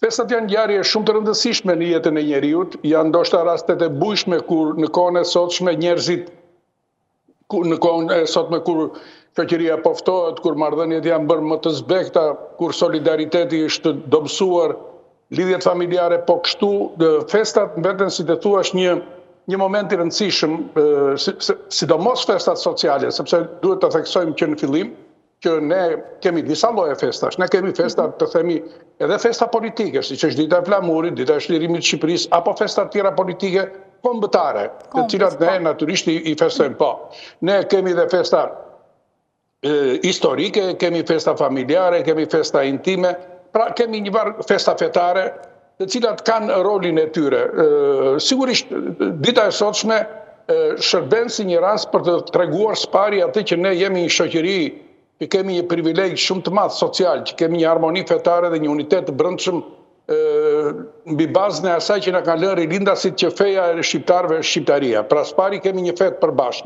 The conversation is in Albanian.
Festat janë ngjarje shumë të rëndësishme në jetën e njeriut, janë ndoshta rastet e bujshme kur në kohën e sotshme njerëzit, në kohën e sotme kur shoqëria poftohet, kur marrëdhëniet janë bërë më të zbekta, kur solidariteti është dobësuar, lidhjet familjare po kështu, festat mbeten si të thuash një moment i rëndësishëm, sidomos festat sociale, sepse duhet të theksojmë që në fillim që ne kemi disa lloje festash. Ne kemi festa, të themi, edhe festa politike, siç është dita e flamurit, dita e shlirimit të Shqipërisë, apo festa tjera politike kombëtare, të cilat ne natyrisht i festojmë po. Ne kemi dhe festa historike, kemi festa familjare, kemi festa intime, pra kemi një varg festa fetare, të cilat kanë rolin e tyre. Sigurisht, dita e sotshme shërben si një rast për të treguar së pari atë që ne jemi një shoqëri, që kemi një privilegj shumë të madh social, që kemi një harmoni fetare dhe një unitet të brendshëm mbi bazën e asaj që na kanë lënë rilindasit që feja e shqiptarëve është shqiptaria. Pra së pari kemi një fetë përbashkët.